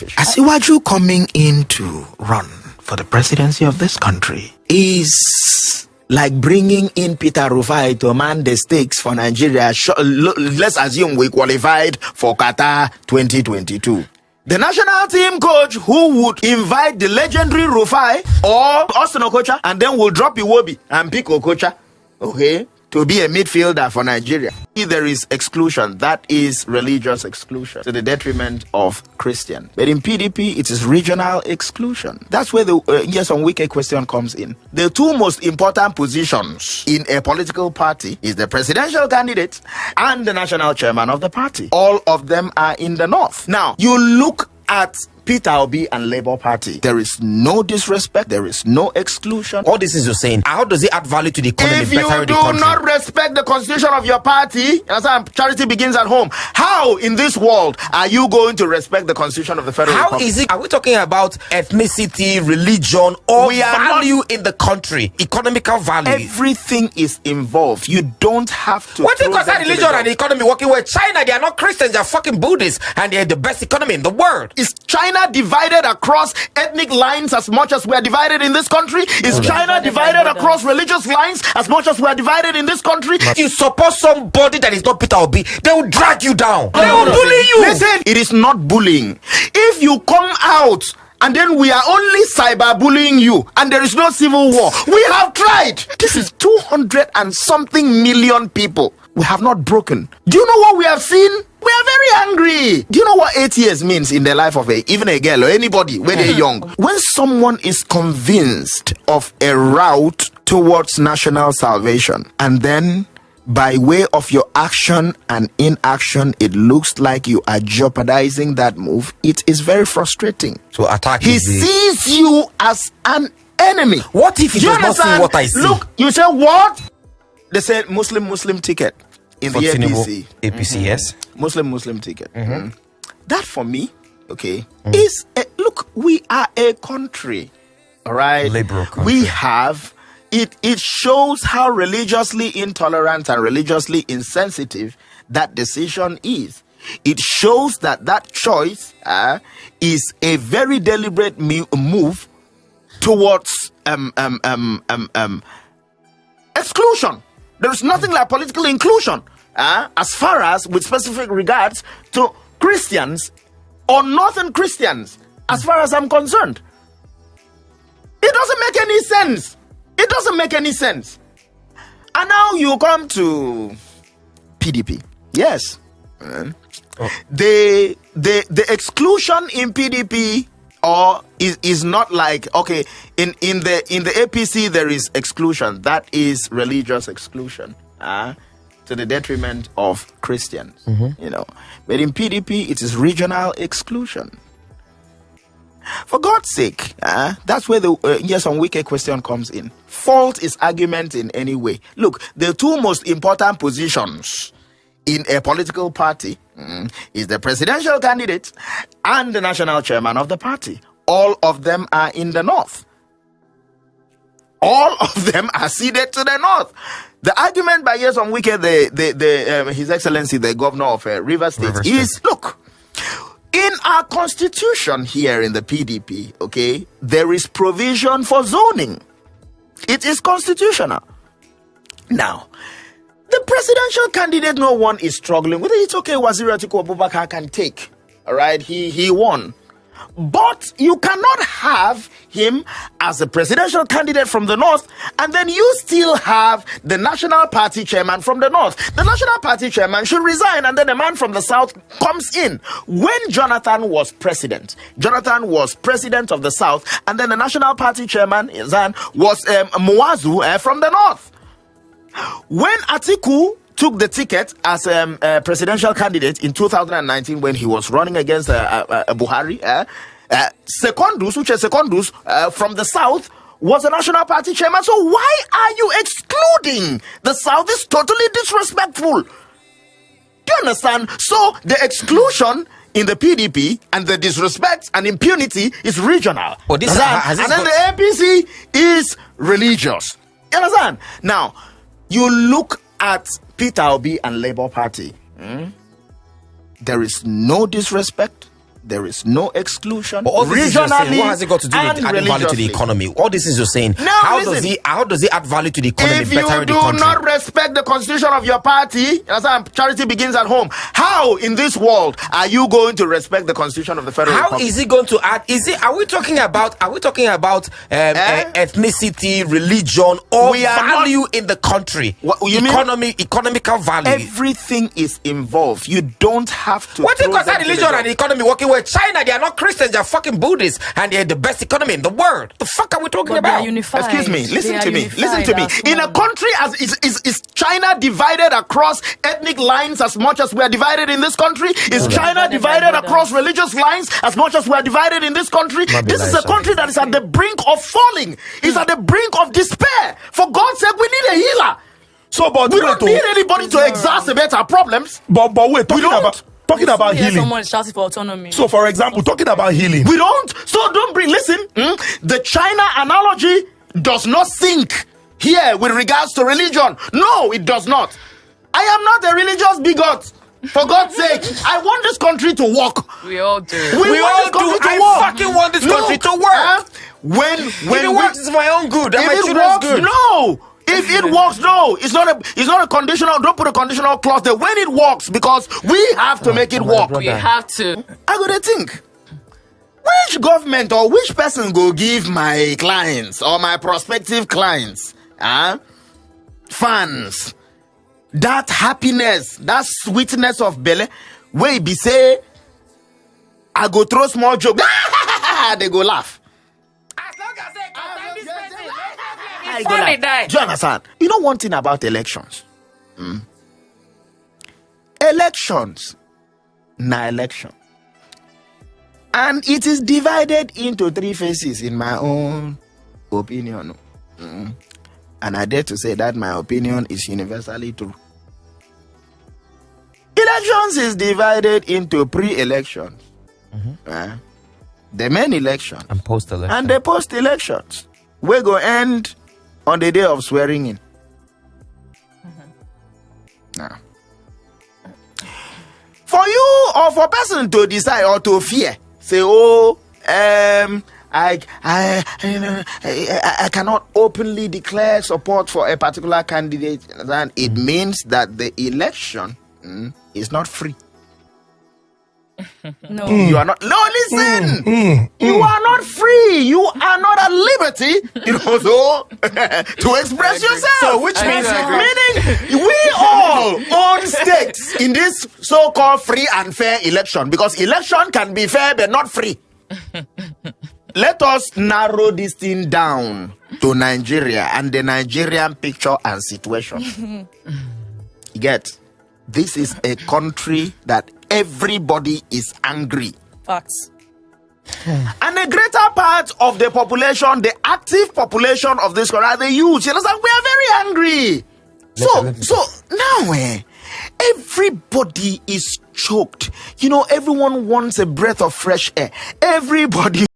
official. Asiwaju coming in to run for the presidency of this country is like bringing in Peter Rufai to man the stakes for Nigeria. Let's assume we qualified for Qatar 2022. The national team coach who would invite the legendary Rufai or Austin Okocha and then will drop Iwobi and pick Okocha, okay, to be a midfielder for Nigeria. There is exclusion. That is religious exclusion to the detriment of Christian. But in PDP, it is regional exclusion. That's where the yes on Wike question comes in. The two most important positions in a political party is the presidential candidate and the national chairman of the party. All of them are in the north. Now, you look at Peter Obi and Labour Party. There is no disrespect. There is no exclusion. All this is you're saying. How does it add value to the economy? If you do not respect the constitution of your party, charity begins at home. How in this world are you going to respect the constitution of the federal republic? How is it? Are we talking about ethnicity, religion, or value in the country? Economical value. Everything is involved. You don't have to. What do you consider religion and the economy working with China? They are not Christians. They are fucking Buddhists, and they are the best economy in the world. Is China divided across ethnic lines as much as we are divided in this country? Is China divided across religious lines as much as we are divided in this country? If you support somebody that is not Peter Obi, they will drag you down. They will bully you. Listen, it is not bullying. If you come out and then we are only cyberbullying you and there is no civil war, we have tried. This is 200 and something million people. We have not broken. Do you know what we have seen? We are very angry. Do you know what 8 years means in the life of even a girl or anybody when they're young? When someone is convinced of a route towards national salvation, and then by way of your action and inaction, it looks like you are jeopardizing that move, it is very frustrating. So attack. He sees you as an enemy. What if he does not see what I see? Look, you say what? They said Muslim ticket in the APC. APC, yes. Muslim ticket. That for me, okay, is look, we are a country, all right? Liberal country. We have it shows how religiously intolerant and religiously insensitive that decision is. It shows that choice is a very deliberate move towards exclusion. There is nothing like political inclusion as far as with specific regards to Christians or Northern Christians, as far as I'm concerned. It doesn't make any sense. It doesn't make any sense. And now you come to PDP. Yes. The exclusion in PDP is not like, okay, in the APC there is exclusion. That is religious exclusion to the detriment of Christians. You know, but in PDP it is regional exclusion. For God's sake, that's where the yes on Wike question comes in. Fault is argument in any way. Look, the two most important positions in a political party is the presidential candidate and the national chairman of the party. All of them are in the north. All of them are seated to the north. The argument by Yes on Wike, His Excellency, the governor of Rivers State, is, look, in our constitution here in the PDP, okay, there is provision for zoning. It is constitutional. Now, the presidential candidate, no one is struggling with it. It's okay, Waziri Atiku Abubakar can take. All right, he won. But you cannot have him as a presidential candidate from the north, and then you still have the national party chairman from the north. The national party chairman should resign, and then a man from the south comes in. When Jonathan was president of the south, and then the national party chairman was Muazu from the north. When Atiku took the ticket as a presidential candidate in 2019 when he was running against Buhari, Secondus from the south was a national party chairman. So why are you excluding the south? Is totally disrespectful. Do you understand? So the exclusion in the PDP and the disrespect and impunity is regional. Well, and then the APC is religious. You understand? Now, you look at Peter Obi and Labour Party. There is no disrespect. There is no exclusion. But all this is you're saying, what has it got to do with and adding value to the economy? All this is you're saying. Now, how does he add value to the economy? If you do not respect the constitution of your party, charity begins at home. How in this world are you going to respect the constitution of the federal How republic? is he going to add? Are we talking about ethnicity, religion, or value in the country? Economical value. Everything is involved. You don't have to. What do you consider religion and the economy working with China? They are not Christians, they are fucking Buddhists, and they're the best economy in the world. The fuck are we talking about? Excuse me, listen to me. In a country as is China divided across ethnic lines as much as we are divided in this country? Is China divided across religious lines as much as we are divided in this country? This is a country that is at the brink of falling. It's at the brink of despair. For God's sake, we need a healer. But we don't need anybody to exacerbate our problems. But we're talking about healing. Someone shouting for autonomy. So, for example, talking about healing. We don't. So don't bring. Listen, the China analogy does not sink here with regards to religion. No, it does not. I am not a religious bigot. For God's sake, I want this country to work. We all do. We all do. I fucking want this country to work. When if it works, it's my own good. And my children's good. No. If it works, no, it's not a conditional. Don't put a conditional clause there. When it works, because we have to make it work. We have to. I gotta think. Which government or which person go give my clients or my prospective clients, fans, that happiness, that sweetness of belly, where be say, I go throw small joke, they go laugh. Do you understand? You know one thing about elections? Elections, election. And it is divided into three phases in my own opinion. And I dare to say that my opinion is universally true. Elections is divided into pre-elections. The main election. And post-election. And the post-elections. We go end on the day of swearing in. Now, for you or for person to decide or to fear, say, I cannot openly declare support for a particular candidate, then it means that the election is not free. No. You are not. No, listen. You are not free. You are not at liberty, so to express yourself. So, which means, meaning we all own stakes in this so-called free and fair election, because election can be fair but not free. Let us narrow this thing down to Nigeria and the Nigerian picture and situation. You get? This is a country that everybody is angry. Facts. And a greater part of the population, the active population of this country, are the youth. You understand? We are very angry. So now, everybody is choked. Everyone wants a breath of fresh air. Everybody